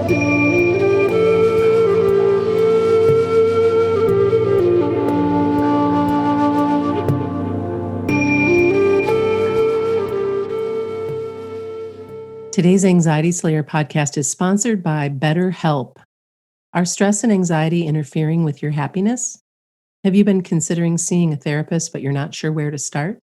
Today's Anxiety Slayer podcast is sponsored by BetterHelp. Are stress and anxiety interfering with your happiness? Have you been considering seeing a therapist, but you're not sure where to start?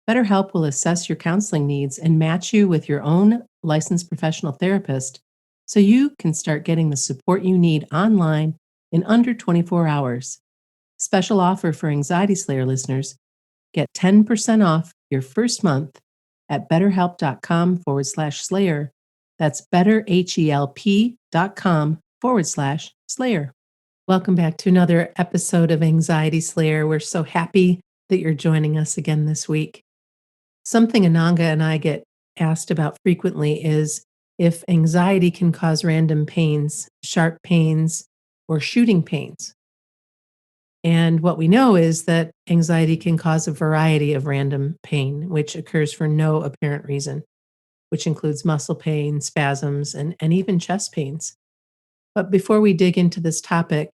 BetterHelp will assess your counseling needs and match you with your own licensed professional therapist so you can start getting the support you need online in under 24 hours. Special offer for Anxiety Slayer listeners: get 10% off your first month at betterhelp.com/slayer. That's betterhelp.com/slayer. Welcome back to another episode of Anxiety Slayer. We're so happy that you're joining us again this week. Something Ananga and I get asked about frequently is if anxiety can cause random pains, sharp pains, or shooting pains. And what we know is that anxiety can cause a variety of random pain, which occurs for no apparent reason, which includes muscle pain, spasms, and even chest pains. But before we dig into this topic,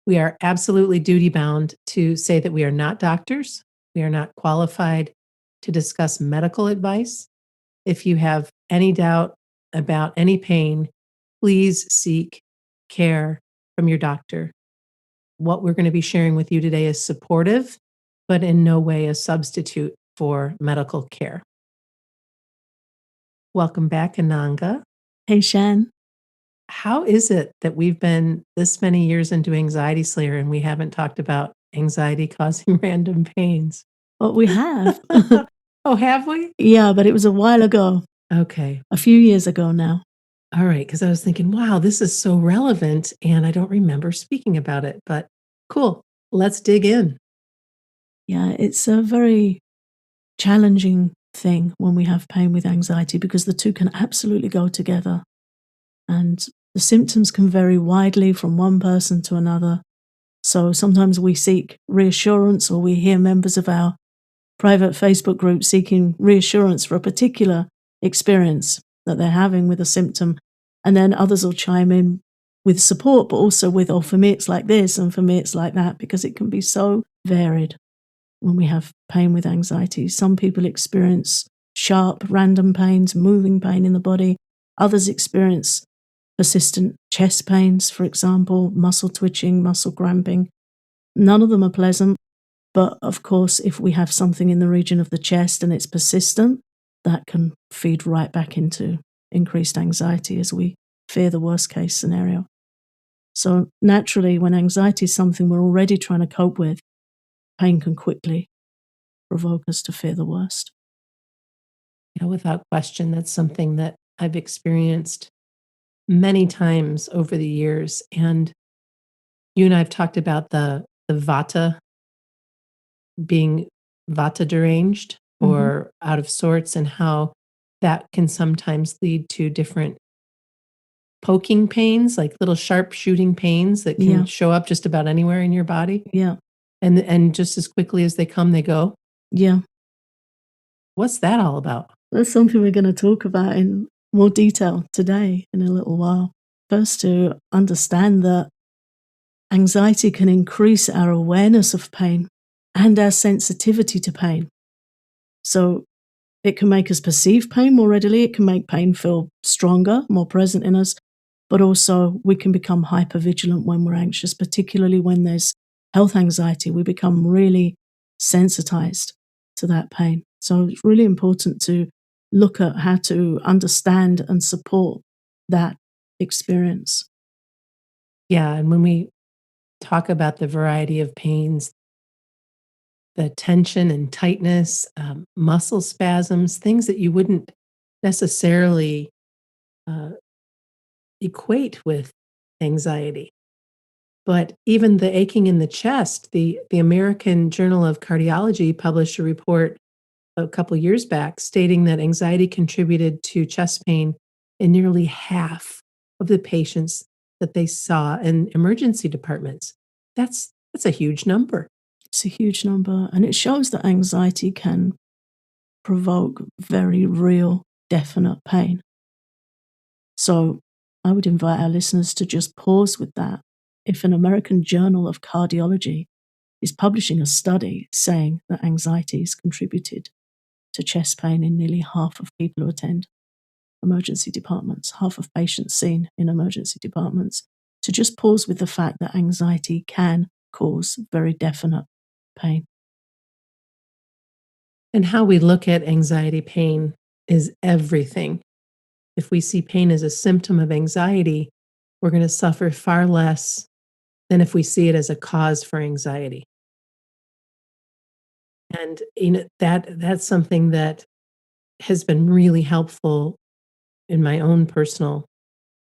we are absolutely duty bound to say that we are not doctors. We are not qualified to discuss medical advice. If you have any doubt about any pain, please seek care from your doctor. What we're going to be sharing with you today is supportive, but in no way a substitute for medical care. Welcome back, Ananga. Hey, Shan. How is it that we've been this many years into Anxiety Slayer and we haven't talked about anxiety causing random pains? Well, we have. Oh, have we? Yeah, but it was a while ago. Okay. A few years ago now. All right, because I was thinking, wow, this is so relevant, and I don't remember speaking about it, but cool. Let's dig in. Yeah, it's a very challenging thing when we have pain with anxiety because the two can absolutely go together. And the symptoms can vary widely from one person to another. So sometimes we seek reassurance, or we hear members of our private Facebook group seeking reassurance for a particular experience that they're having with a symptom. And then others will chime in with support, but also with, oh, for me it's like this, and for me it's like that, because it can be so varied when we have pain with anxiety. Some people experience sharp, random pains, moving pain in the body. Others experience persistent chest pains, for example, muscle twitching, muscle cramping. None of them are pleasant, but of course, if we have something in the region of the chest and it's persistent, that can feed right back into increased anxiety as we fear the worst case scenario. So naturally, when anxiety is something we're already trying to cope with, pain can quickly provoke us to fear the worst. Yeah, without question, that's something that I've experienced many times over the years. And you and I have talked about the vata, being vata deranged or out of sorts, and how that can sometimes lead to different poking pains, like little sharp shooting pains that can show up just about anywhere in your body. Yeah. And just as quickly as they come, they go. Yeah. What's that all about? That's something we're going to talk about in more detail today in a little while. First, to understand that anxiety can increase our awareness of pain and our sensitivity to pain. So it can make us perceive pain more readily. It can make pain feel stronger, more present in us. But also we can become hypervigilant when we're anxious, particularly when there's health anxiety. We become really sensitized to that pain. So it's really important to look at how to understand and support that experience. Yeah, and when we talk about the variety of pains, the tension and tightness, muscle spasms, things that you wouldn't necessarily equate with anxiety. But even the aching in the chest, the American Journal of Cardiology published a report a couple years back stating that anxiety contributed to chest pain in nearly half of the patients that they saw in emergency departments. That's a huge number. It's a huge number, and it shows that anxiety can provoke very real, definite pain. So I would invite our listeners to just pause with that. If an American Journal of Cardiology is publishing a study saying that anxiety has contributed to chest pain in nearly half of people who attend emergency departments, half of patients seen in emergency departments, to just pause with the fact that anxiety can cause very definite pain. And how we look at anxiety pain is everything. If we see pain as a symptom of anxiety, we're going to suffer far less than if we see it as a cause for anxiety. And that's something that has been really helpful in my own personal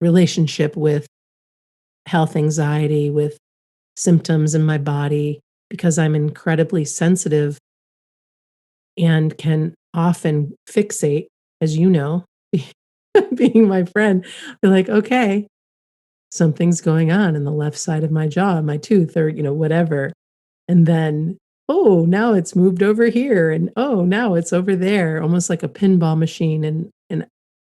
relationship with health anxiety, with symptoms in my body, because I'm incredibly sensitive and can often fixate, as you know, being my friend, be like, okay, something's going on in the left side of my jaw, my tooth, or, whatever. And then, oh, now it's moved over here. And oh, now it's over there, almost like a pinball machine. And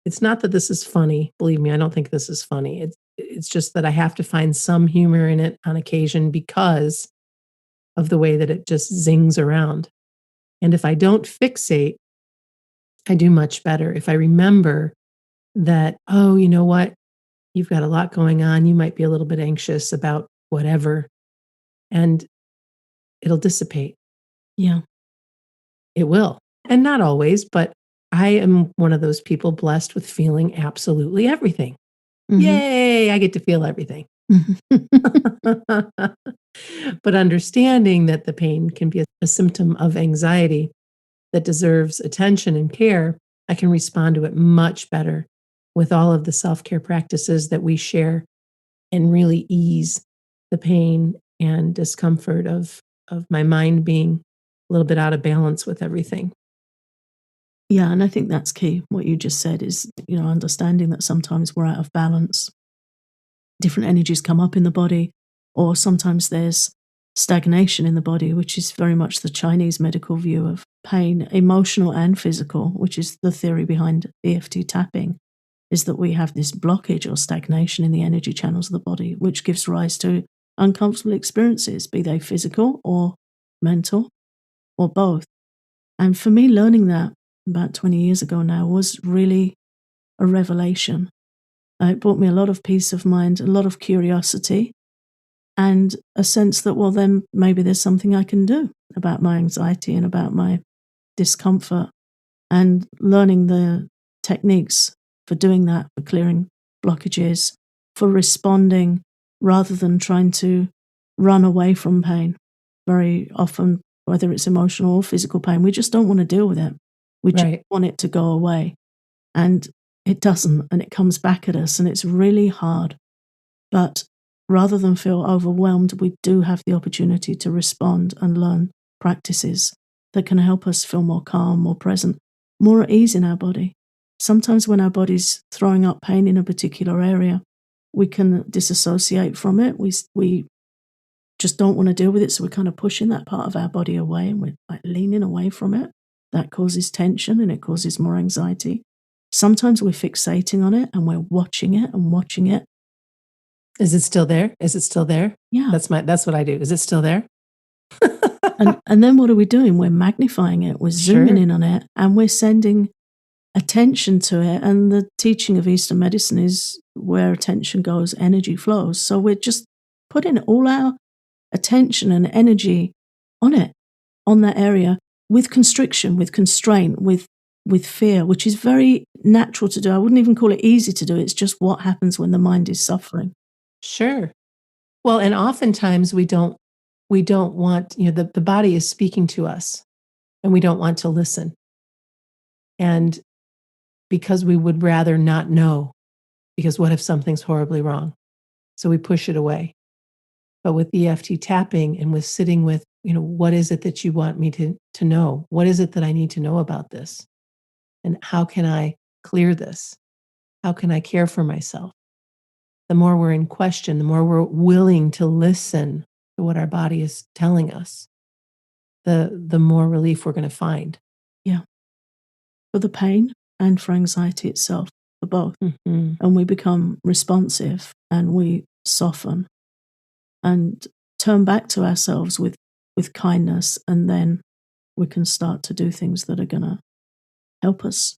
it's not that this is funny. Believe me, I don't think this is funny. It's just that I have to find some humor in it on occasion because of the way that it just zings around. And if I don't fixate, I do much better. If I remember that, oh, you know what? You've got a lot going on. You might be a little bit anxious about whatever, and it'll dissipate. Yeah. It will. And not always, but I am one of those people blessed with feeling absolutely everything. Mhm. Yay, I get to feel everything. Mhm. But understanding that the pain can be a symptom of anxiety that deserves attention and care, I can respond to it much better with all of the self-care practices that we share and really ease the pain and discomfort of my mind being a little bit out of balance with everything. Yeah, and I think that's key. What you just said is, understanding that sometimes we're out of balance. Different energies come up in the body, or sometimes there's stagnation in the body, which is very much the Chinese medical view of pain, emotional and physical, which is the theory behind EFT tapping, is that we have this blockage or stagnation in the energy channels of the body, which gives rise to uncomfortable experiences, be they physical or mental or both. And for me, learning that about 20 years ago now was really a revelation. It brought me a lot of peace of mind, a lot of curiosity, and a sense that, well, then maybe there's something I can do about my anxiety and about my discomfort, and learning the techniques for doing that, for clearing blockages, for responding rather than trying to run away from pain. Very often, whether it's emotional or physical pain, we just don't want to deal with it. We just Right. want it to go away. And it doesn't, and it comes back at us, and it's really hard. But rather than feel overwhelmed, we do have the opportunity to respond and learn practices that can help us feel more calm, more present, more at ease in our body. Sometimes when our body's throwing up pain in a particular area, we can disassociate from it. We just don't want to deal with it, so we're kind of pushing that part of our body away, and we're like leaning away from it. That causes tension and it causes more anxiety. Sometimes we're fixating on it and we're watching it and watching it. Is it still there? Is it still there? Yeah. That's what I do. Is it still there? And then what are we doing? We're magnifying it, we're zooming Sure. in on it, and we're sending attention to it. And the teaching of Eastern medicine is where attention goes, energy flows. So we're just putting all our attention and energy on it, on that area, with constriction, with constraint, with fear, which is very natural to do. I wouldn't even call it easy to do. It's just what happens when the mind is suffering. Sure. Well, and oftentimes we don't want, the body is speaking to us and we don't want to listen. And because we would rather not know, because what if something's horribly wrong? So we push it away. But with EFT tapping and with sitting with, what is it that you want me to know? What is it that I need to know about this? And how can I clear this? How can I care for myself? The more we're in question, the more we're willing to listen to what our body is telling us, the more relief we're going to find. Yeah. For the pain and for anxiety itself. for both. Mhm. And we become responsive and we soften and turn back to ourselves with kindness. And then we can start to do things that are going to help us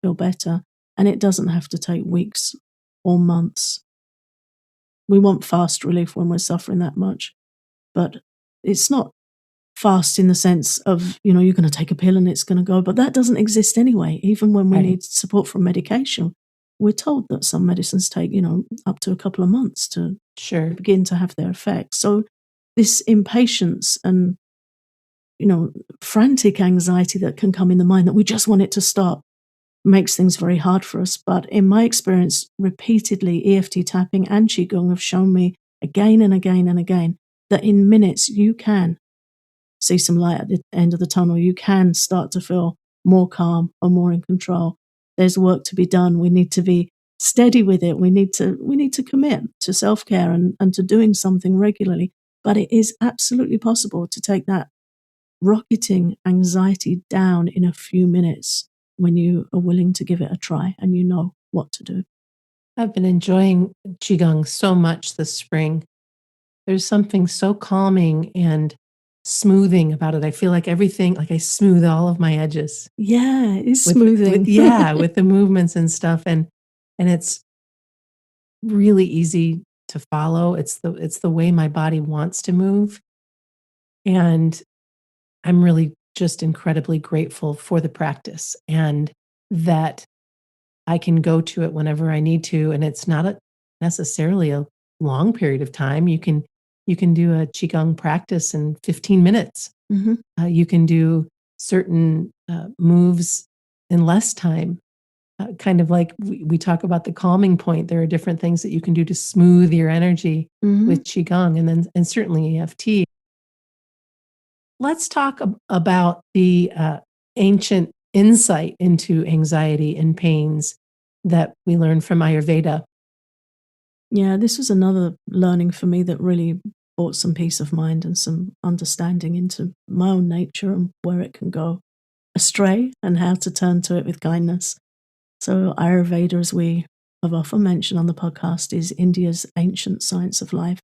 feel better. And it doesn't have to take weeks or months. We want fast relief when we're suffering that much, but it's not fast in the sense of, you're going to take a pill and it's going to go, but that doesn't exist anyway. Even when we Right. need support from medication, we're told that some medicines take, up to a couple of months to Sure. begin to have their effect. So this impatience and, frantic anxiety that can come in the mind that we just want it to stop makes things very hard for us. But in my experience, repeatedly, EFT tapping and Qigong have shown me again and again and again that in minutes you can see some light at the end of the tunnel. You can start to feel more calm or more in control. There's work to be done. We need to be steady with it. We need to commit to self-care and to doing something regularly. But it is absolutely possible to take that rocketing anxiety down in a few minutes when you are willing to give it a try and you know what to do. I've been enjoying Qigong so much this spring. There's something so calming and smoothing about it. I feel like everything, like I smooth all of my edges Yeah, it's with smoothing. yeah, with the movements and stuff, and it's really easy to follow. It's the way my body wants to move, and I'm really just incredibly grateful for the practice and that I can go to it whenever I need to, and it's not necessarily a long period of time. You can do a qigong practice in 15 minutes. Hmm. You can do certain moves in less time. Kind of like we talk about the calming point. There are different things that you can do to smooth your energy Hmm. with qigong, and certainly EFT. Let's talk about the ancient insight into anxiety and pains that we learned from Ayurveda. Yeah, this was another learning for me that really brought some peace of mind and some understanding into my own nature and where it can go astray and how to turn to it with kindness. So, Ayurveda, as we have often mentioned on the podcast, is India's ancient science of life.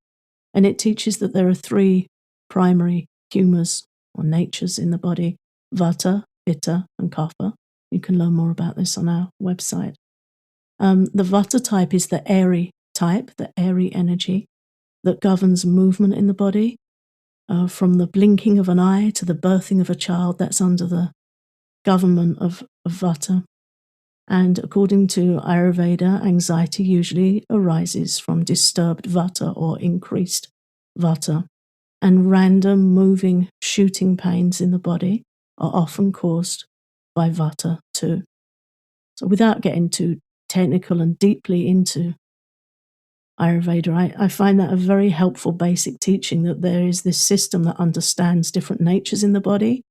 And it teaches that there are three primary humours or natures in the body: Vata, Pitta, and Kapha. You can learn more about this on our website. The Vata type is the airy type, the airy energy that governs movement in the body. From the blinking of an eye to the birthing of a child, that's under the government of Vata. And according to Ayurveda, anxiety usually arises from disturbed Vata or increased Vata. And random moving, shooting pains in the body are often caused by Vata too. So without getting too technical and deeply into Ayurveda, I find that a very helpful basic teaching, that there is this system that understands different natures in the body.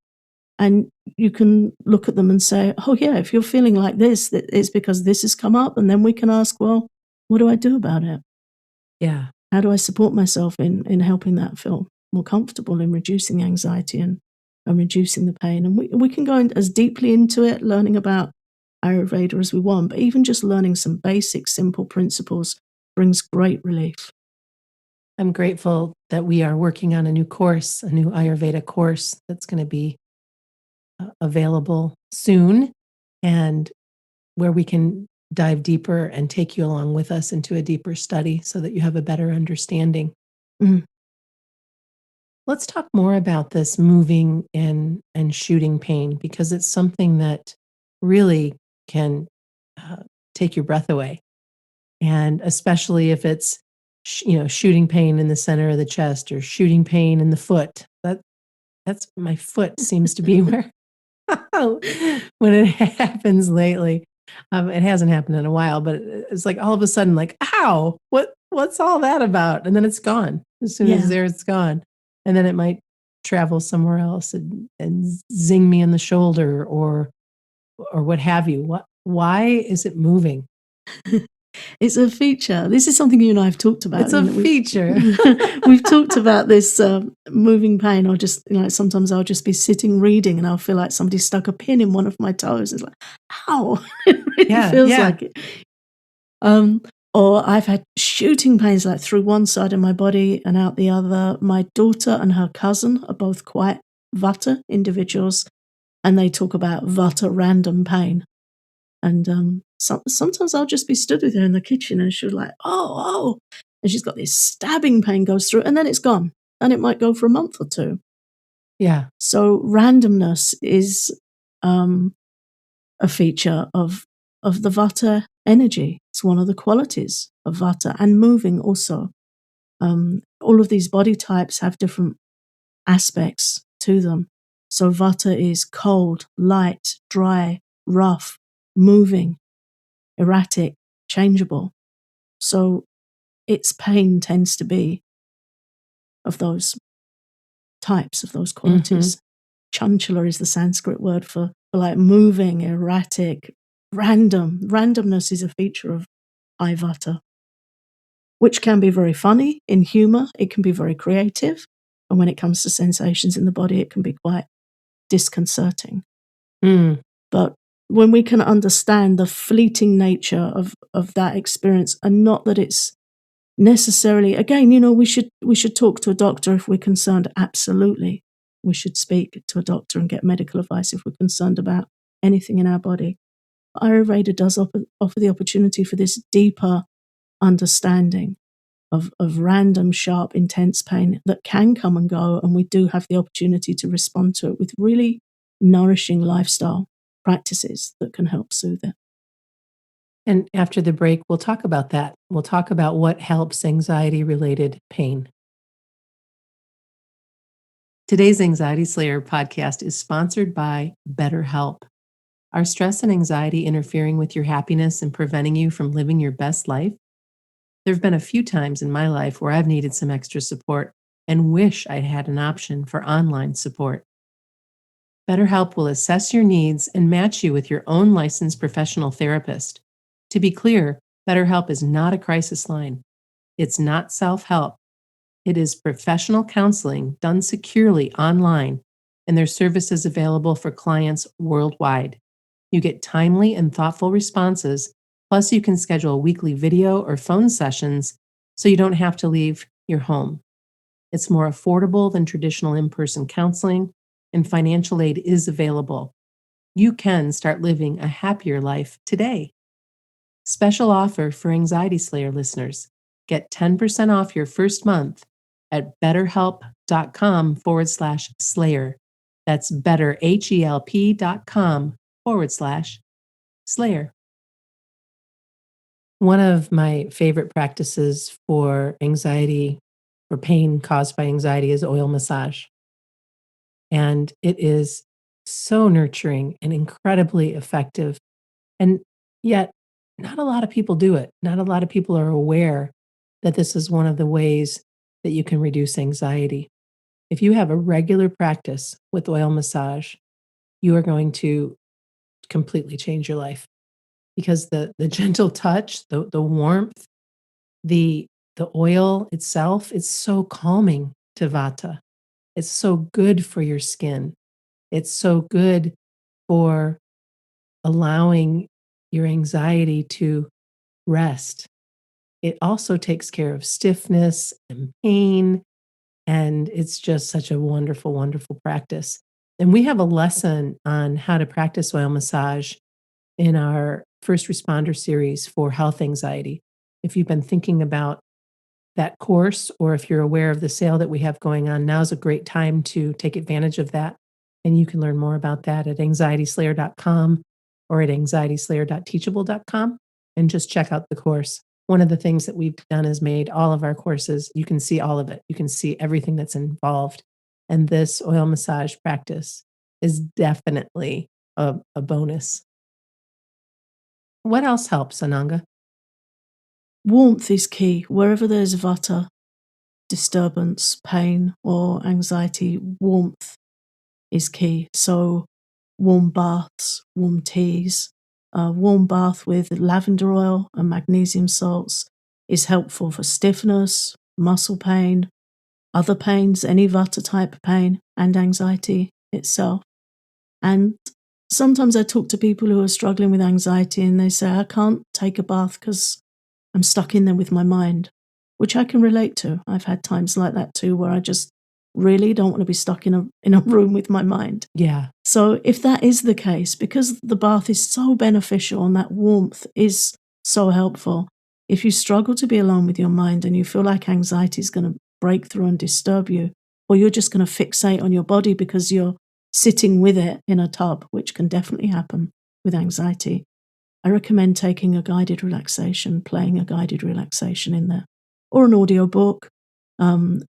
And you can look at them and say, oh, yeah, if you're feeling like this, it's because this has come up. And then we can ask, well, what do I do about it? Yeah. How do I support myself in helping that feel more comfortable, in reducing the anxiety and reducing the pain? And we can go as deeply into it, learning about Ayurveda as we want, but even just learning some basic, simple principles brings great relief. I'm grateful that we are working on a new course, a new Ayurveda course that's going to be available soon, and where we can dive deeper and take you along with us into a deeper study so that you have a better understanding. Mm. Let's talk more about this moving and shooting pain, because it's something that really can uh, take your breath away, and especially if it's shooting pain in the center of the chest or shooting pain in the foot. That's my foot seems to be where when it happens lately. It hasn't happened in a while, but it's like all of a sudden, like, ow, what's all that about? And then it's gone. As soon as Yeah. there, it's gone. And then it might travel somewhere else and zing me in the shoulder or what have you. Why is it moving? It's a feature. This is something you and I have talked about. It's a feature. We've talked about this moving pain, or just, sometimes I'll just be sitting reading and I'll feel like somebody stuck a pin in one of my toes. It's like, ow! It really feels like it. Um, or I've had shooting pains like through one side of my body and out the other. My daughter and her cousin are both quite Vata individuals, and they talk about Vata random pain. And sometimes I'll just be stood with her in the kitchen and she'll like, oh, and she's got this stabbing pain goes through, and then it's gone. And it might go for a month or two. Yeah. So randomness is a feature of the Vata energy. It's one of the qualities of Vata, and moving also. All of these body types have different aspects to them. So Vata is cold, light, dry, rough, moving, erratic, changeable. So its pain tends to be of those types, of those qualities. Chanchula is the Sanskrit word for like moving, erratic, random. Randomness is a feature of high Vata, which can be very funny in humor. It can be very creative. And when it comes to sensations in the body, it can be quite disconcerting. Mm. But when we can understand the fleeting nature of that experience, and not that it's necessarily, again, we should talk to a doctor if we're concerned. Absolutely. We should speak to a doctor and get medical advice if we're concerned about anything in our body. Ayurveda does offer the opportunity for this deeper understanding of random, sharp, intense pain that can come and go, and we do have the opportunity to respond to it with really nourishing lifestyle practices that can help soothe it. And after the break, we'll talk about that. We'll talk about what helps anxiety related pain. Today's Anxiety Slayer podcast is sponsored by BetterHelp. Are stress and anxiety interfering with your happiness and preventing you from living your best life? There have been a few times in my life where I've needed some extra support and wish I'd had an option for online support. BetterHelp will assess your needs and match you with your own licensed professional therapist. To be clear, BetterHelp is not a crisis line. It's not self-help. It is professional counseling done securely online, and their service is available for clients worldwide. You get timely and thoughtful responses, plus you can schedule weekly video or phone sessions so you don't have to leave your home. It's more affordable than traditional in-person counseling, and financial aid is available. You can start living a happier life today. Special offer for Anxiety Slayer listeners. Get 10% off your first month at betterhelp.com/slayer. That's betterhelp.com/slayer. One of my favorite practices for anxiety, for pain caused by anxiety, is oil massage. And it is so nurturing and incredibly effective. And yet, not a lot of people do it. Not a lot of people are aware that this is one of the ways that you can reduce anxiety. If you have a regular practice with oil massage, you are going to completely change your life, because the gentle touch, the warmth, the oil itself, it's so calming to Vata. It's so good for your skin. It's so good for allowing your anxiety to rest. It also takes care of stiffness and pain, and it's just such a wonderful, wonderful practice. And we have a lesson on how to practice oil massage in our first responder series for health anxiety. If you've been thinking about that course, or if you're aware of the sale that we have going on, now's a great time to take advantage of that. And you can learn more about that at anxietyslayer.com or at anxietyslayer.teachable.com, and just check out the course. One of the things that we've done is made all of our courses, you can see all of it. You can see everything that's involved. And this oil massage practice is definitely a bonus. What else helps, Ananga? Warmth is key. Wherever there's Vata disturbance, pain, or anxiety, warmth is key. So warm baths, warm teas, a warm bath with lavender oil and magnesium salts is helpful for stiffness, muscle pain, other pains, any Vata type pain, and anxiety itself. And sometimes I talk to people who are struggling with anxiety and they say, I can't take a bath because I'm stuck in there with my mind, which I can relate to. I've had times like that too, where I just really don't want to be stuck in a room with my mind. Yeah. So if that is the case, because the bath is so beneficial and that warmth is so helpful, if you struggle to be alone with your mind and you feel like anxiety is going to break through and disturb you, or you're just going to fixate on your body because you're sitting with it in a tub, which can definitely happen with anxiety, I recommend taking a guided relaxation, playing a guided relaxation in there, or an audiobook,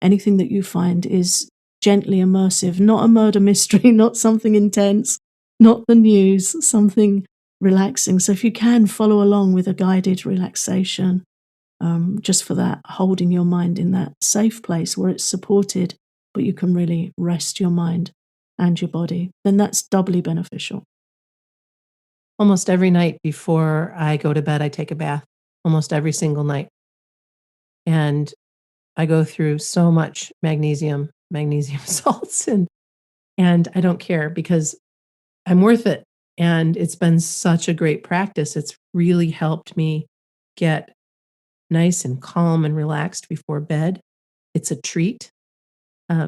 anything that you find is gently immersive, not a murder mystery, not something intense, not the news, something relaxing. So if you can follow along with a guided relaxation, just for that, holding your mind in that safe place where it's supported, but you can really rest your mind and your body, then that's doubly beneficial. Almost every night before I go to bed, I take a bath, almost every single night. And I go through so much magnesium salts, and I don't care because I'm worth it. And it's been such a great practice. It's really helped me get nice and calm and relaxed before bed. It's a treat.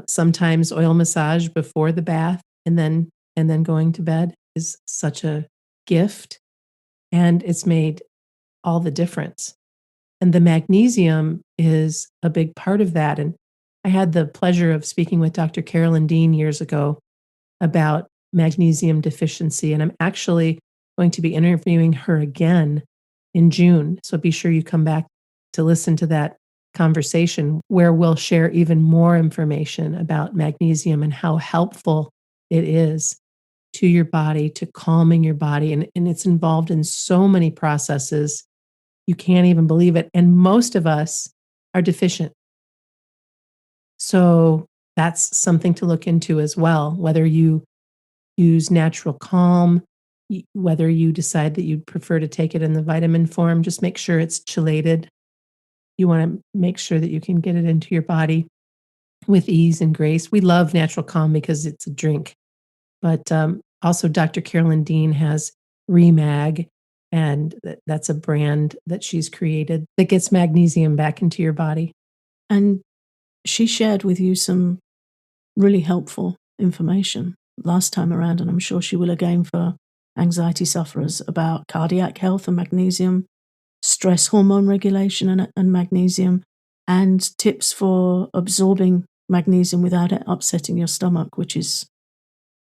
Sometimes oil massage before the bath and then going to bed is such a gift, and it's made all the difference. And the magnesium is a big part of that. And I had the pleasure of speaking with Dr. Carolyn Dean years ago about magnesium deficiency. And I'm actually going to be interviewing her again in June. So be sure you come back to listen to that conversation where we'll share even more information about magnesium and how helpful it is to your body, to calming your body. And it's involved in so many processes. You can't even believe it. And most of us are deficient. So that's something to look into as well, whether you use natural calm, whether you decide that you'd prefer to take it in the vitamin form, just make sure it's chelated. You want to make sure that you can get it into your body with ease and grace. We love natural calm because it's a drink, but also Dr. Carolyn Dean has Remag, and that's a brand that she's created that gets magnesium back into your body. And she shared with you some really helpful information last time around, and I'm sure she will again for anxiety sufferers about cardiac health and magnesium, stress hormone regulation and magnesium, and tips for absorbing magnesium without it upsetting your stomach, which is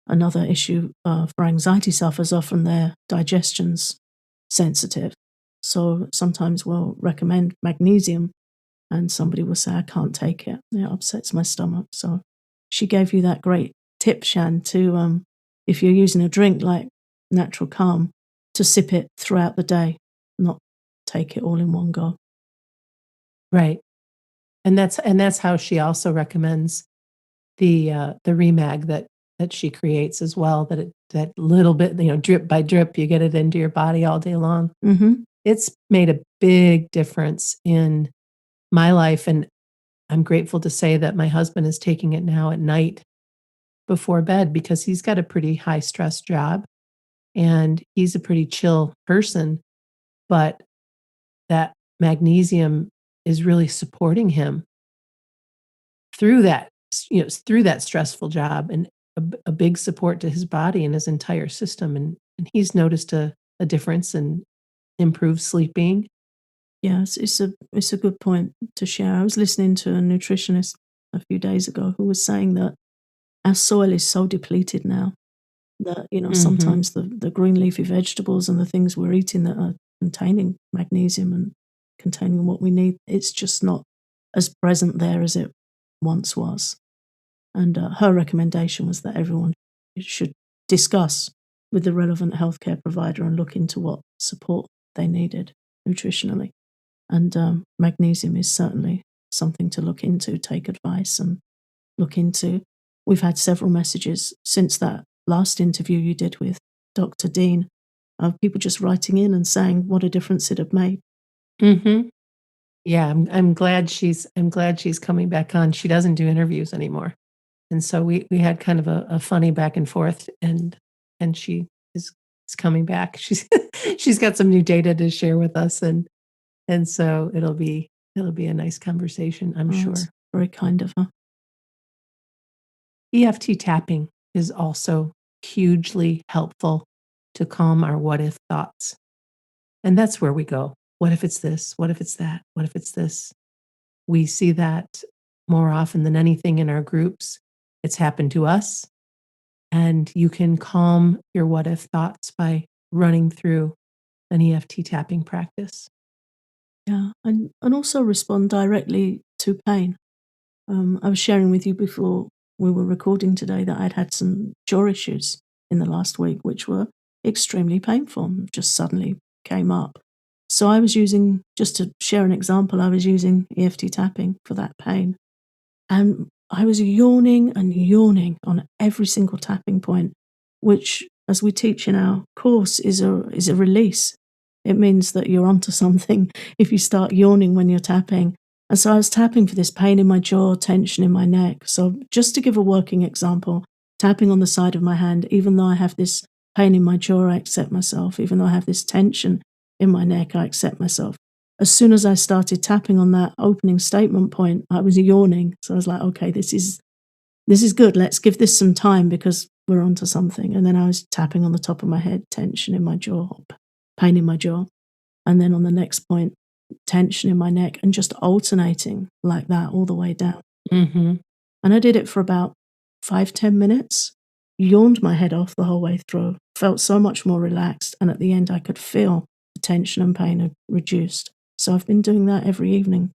another issue for anxiety sufferers. Often their digestion's sensitive. So sometimes we'll recommend magnesium and somebody will say, I can't take it. It upsets my stomach. So she gave you that great tip, Shan, to if you're using a drink like Natural Calm, to sip it throughout the day, not take it all in one go. Right. And that's how she also recommends the Remag that she creates as well, that little bit, drip by drip, you get it into your body all day long. Mm-hmm. It's made a big difference in my life, and I'm grateful to say that my husband is taking it now at night before bed because he's got a pretty high stress job and he's a pretty chill person, but that magnesium is really supporting him through that, through that stressful job, and a big support to his body and his entire system. And he's noticed a difference and improved sleeping. Yes, it's a good point to share. I was listening to a nutritionist a few days ago who was saying that our soil is so depleted now that Hmm. sometimes the green leafy vegetables and the things we're eating that are containing magnesium and containing what we need, it's just not as present there as it once was. And her recommendation was that everyone should discuss with the relevant healthcare provider and look into what support they needed nutritionally. And magnesium is certainly something to look into, take advice and look into. We've had several messages since that last interview you did with Dr. Dean of people just writing in and saying what a difference it had made. Hmm. Yeah, I'm glad she's coming back on. She doesn't do interviews anymore. And so we had kind of a funny back and forth, and she is coming back. She's she's got some new data to share with us, And so it'll be a nice conversation, I'm Oh, that's sure. very kind of her. EFT tapping is also hugely helpful to calm our what if thoughts. And that's where we go. What if it's this? What if it's that? What if it's this? We see that more often than anything in our groups. It's happened to us. And you can calm your what if thoughts by running through an EFT tapping practice. Yeah, and also respond directly to pain. I was sharing with you before we were recording today that I'd had some jaw issues in the last week, which were extremely painful, just suddenly came up. So I was using, just to share an example, I was using EFT tapping for that pain. And I was yawning and yawning on every single tapping point, which, as we teach in our course, is a release. It means that you're onto something if you start yawning when you're tapping. And so I was tapping for this pain in my jaw, tension in my neck. So just to give a working example, tapping on the side of my hand, even though I have this pain in my jaw, I accept myself. Even though I have this tension in my neck, I accept myself. As soon as I started tapping on that opening statement point, I was yawning. So I was like, okay, this is good. Let's give this some time because we're onto something. And then I was tapping on the top of my head, tension in my jaw, pain in my jaw. And then on the next point, tension in my neck, and just alternating like that all the way down. Mm-hmm. And I did it for about 5-10 minutes, yawned my head off the whole way through, felt so much more relaxed. And at the end, I could feel the tension and pain had reduced. So I've been doing that every evening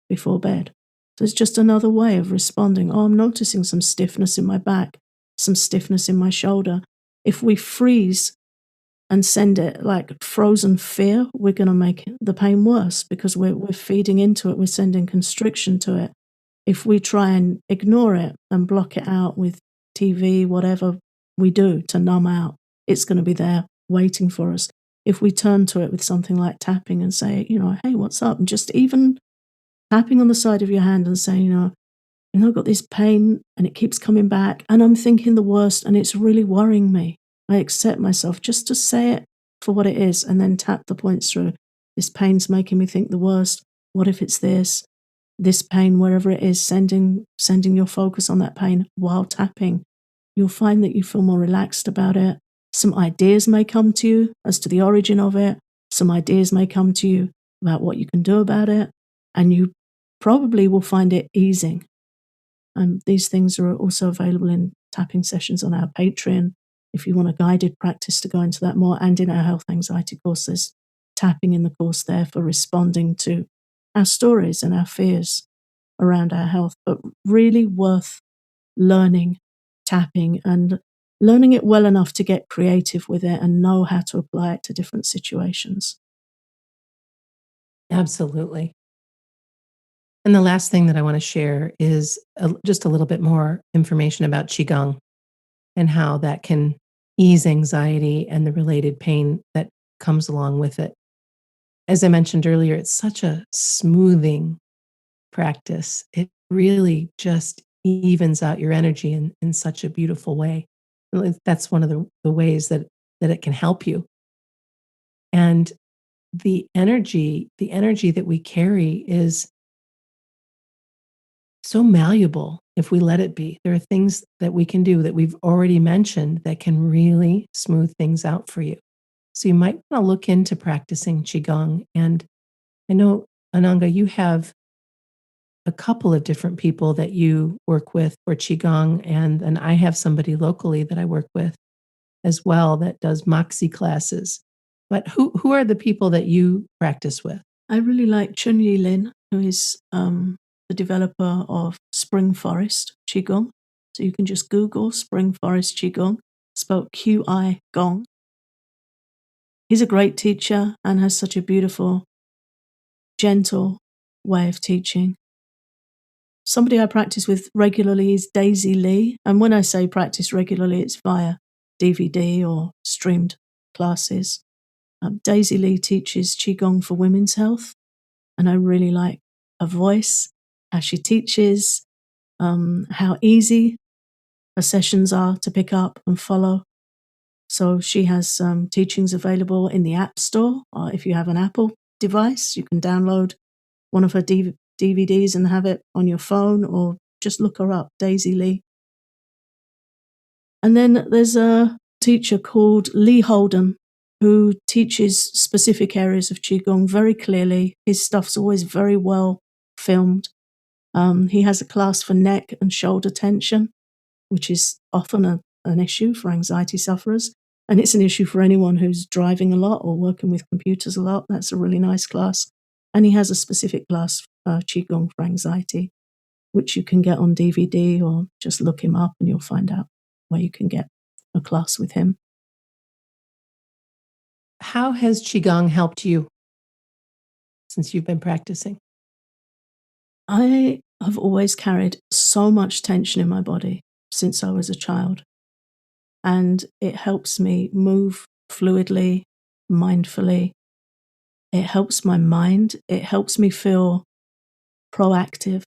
before bed. So it's just another way of responding. Oh, I'm noticing some stiffness in my back, some stiffness in my shoulder. If we freeze and send it like frozen fear, we're going to make the pain worse because we're feeding into it, we're sending constriction to it. If we try and ignore it and block it out with TV, whatever we do to numb out, it's going to be there waiting for us. If we turn to it with something like tapping and say, hey, what's up? And just even tapping on the side of your hand and saying, I've got this pain and it keeps coming back and I'm thinking the worst and it's really worrying me. I accept myself, just to say it for what it is and then tap the points through. This pain's making me think the worst. What if it's this pain, wherever it is, sending your focus on that pain while tapping. You'll find that you feel more relaxed about it. Some ideas may come to you as to the origin of it. Some ideas may come to you about what you can do about it. And you probably will find it easing. These things are also available in tapping sessions on our Patreon. If you want a guided practice to go into that more, and in our health anxiety course, there's tapping in the course there for responding to our stories and our fears around our health, but really worth learning tapping and learning it well enough to get creative with it and know how to apply it to different situations. Absolutely. And the last thing that I want to share is just a little bit more information about Qigong and how that can ease anxiety and the related pain that comes along with it. As I mentioned earlier, it's such a smoothing practice. It really just evens out your energy in such a beautiful way. That's one of the ways that it can help you. And the energy that we carry is so malleable if we let it be. There are things that we can do that we've already mentioned that can really smooth things out for you. So you might want to look into practicing Qigong. And I know, Ananga, you have a couple of different people that you work with for Qigong, and I have somebody locally that I work with as well that does Moxie classes. But who are the people that you practice with? I really like Chun Yi Lin, who is the developer of Spring Forest Qigong. So you can just Google Spring Forest Qigong, spelled Qi Gong. He's a great teacher and has such a beautiful, gentle way of teaching. Somebody I practice with regularly is Daisy Lee. And when I say practice regularly, it's via DVD or streamed classes. Daisy Lee teaches Qigong for women's health. And I really like her voice, how she teaches, how easy her sessions are to pick up and follow. So she has teachings available in the App Store, or if you have an Apple device. You can download one of her DVDs and have it on your phone, or just look her up, Daisy Lee. And then there's a teacher called Lee Holden who teaches specific areas of Qigong very clearly. His stuff's always very well filmed. He has a class for neck and shoulder tension, which is often an issue for anxiety sufferers. And it's an issue for anyone who's driving a lot or working with computers a lot. That's a really nice class. And he has a specific class, Qigong for anxiety, which you can get on DVD, or just look him up and you'll find out where you can get a class with him. How has Qigong helped you since you've been practicing? I have always carried so much tension in my body since I was a child. And it helps me move fluidly, mindfully. It helps my mind. It helps me feel proactive.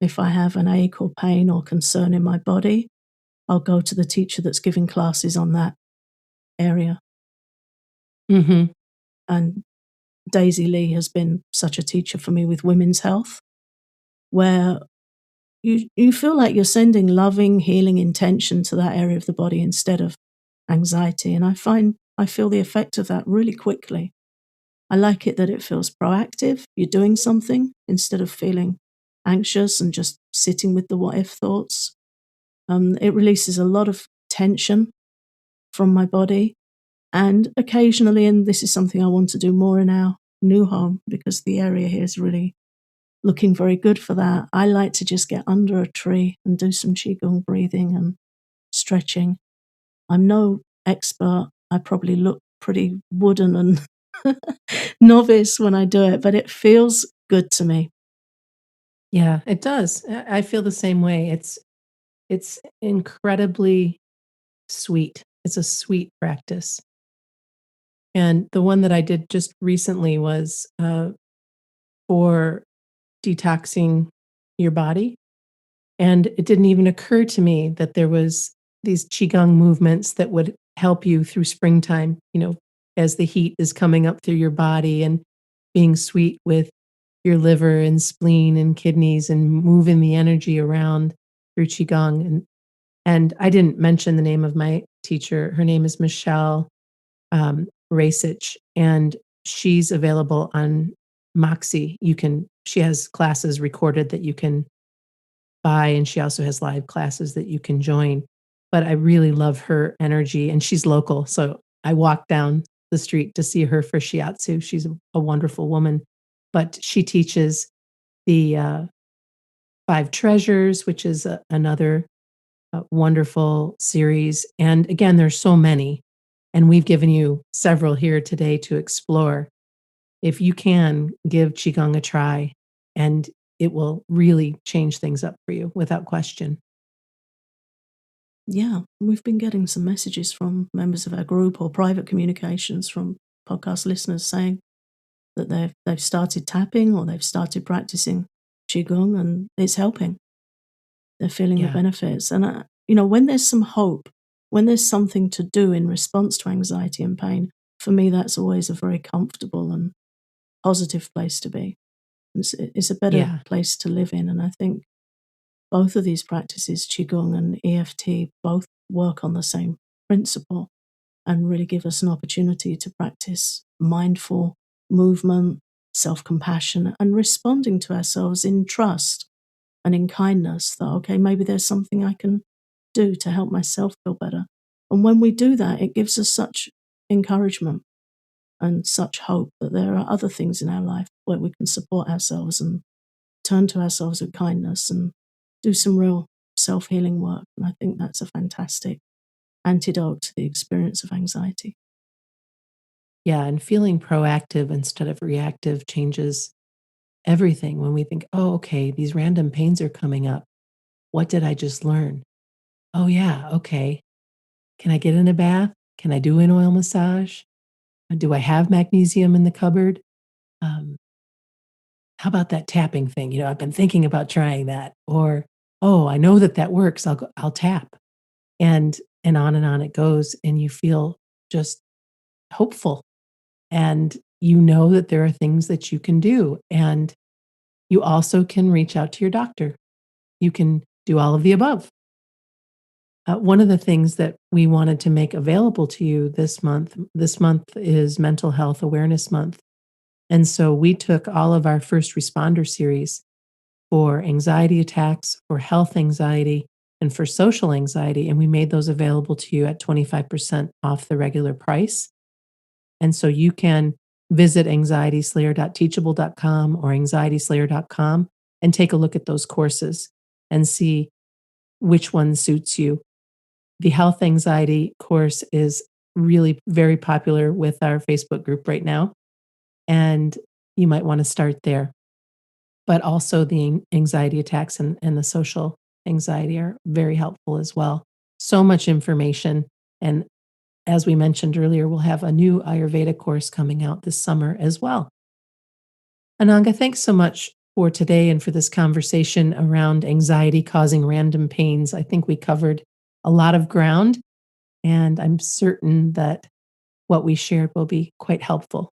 If I have an ache or pain or concern in my body, I'll go to the teacher that's giving classes on that area. Mm-hmm. And Daisy Lee has been such a teacher for me with women's health, where you feel like you're sending loving, healing intention to that area of the body instead of anxiety. And I feel the effect of that really quickly. I like it that it feels proactive. You're doing something instead of feeling anxious and just sitting with the what if thoughts. It releases a lot of tension from my body. And occasionally, and this is something I want to do more in our new home, because the area here is really looking very good for that, I like to just get under a tree and do some Qigong breathing and stretching. I'm no expert. I probably look pretty wooden and novice when I do it, but it feels good to me. Yeah, it does. I feel the same way. It's incredibly sweet. It's a sweet practice. And the one that I did just recently was for detoxing your body. And it didn't even occur to me that there was these qigong movements that would help you through springtime, as the heat is coming up through your body, and being sweet with your liver and spleen and kidneys, and moving the energy around through qigong. And I didn't mention the name of my teacher. Her name is Michelle Rasich, and she's available on Moxie. She has classes recorded that you can buy, and she also has live classes that you can join. But I really love her energy, and she's local. So I walked down the street to see her for shiatsu. She's a wonderful woman. But she teaches the Five Treasures, which is another wonderful series. And again, there's so many, and we've given you several here today to explore. If you can, give Qigong a try, and it will really change things up for you without question. Yeah, we've been getting some messages from members of our group or private communications from podcast listeners saying that they've started tapping or they've started practicing Qigong and it's helping. They're feeling the Yeah. benefits. And, when there's some hope, when there's something to do in response to anxiety and pain, for me, that's always a very comfortable and positive place to be. It's a better Yeah. place to live in. And I think both of these practices, Qigong and EFT, both work on the same principle and really give us an opportunity to practice mindful movement, self-compassion, and responding to ourselves in trust and in kindness that, okay, maybe there's something I can do to help myself feel better. And when we do that, it gives us such encouragement and such hope that there are other things in our life where we can support ourselves and turn to ourselves with kindness and do some real self-healing work. And I think that's a fantastic antidote to the experience of anxiety. Yeah. And feeling proactive instead of reactive changes everything. When we think, oh, okay, these random pains are coming up. What did I just learn? Oh, yeah. Okay. Can I get in a bath? Can I do an oil massage? Do I have magnesium in the cupboard? Um, how about that tapping thing? I've been thinking about trying that. Or, oh, I know that works. I'll tap. And on it goes. And you feel just hopeful. And you know that there are things that you can do. And you also can reach out to your doctor. You can do all of the above. One of the things that we wanted to make available to you this month is Mental Health Awareness Month. And so we took all of our first responder series for anxiety attacks, for health anxiety, and for social anxiety, and we made those available to you at 25% off the regular price. And so you can visit anxietyslayer.teachable.com or anxietyslayer.com and take a look at those courses and see which one suits you. The health anxiety course is really very popular with our Facebook group right now, and you might want to start there. But also the anxiety attacks and the social anxiety are very helpful as well. So much information. And as we mentioned earlier, we'll have a new Ayurveda course coming out this summer as well. Ananga, thanks so much for today and for this conversation around anxiety causing random pains. I think we covered a lot of ground, and I'm certain that what we shared will be quite helpful.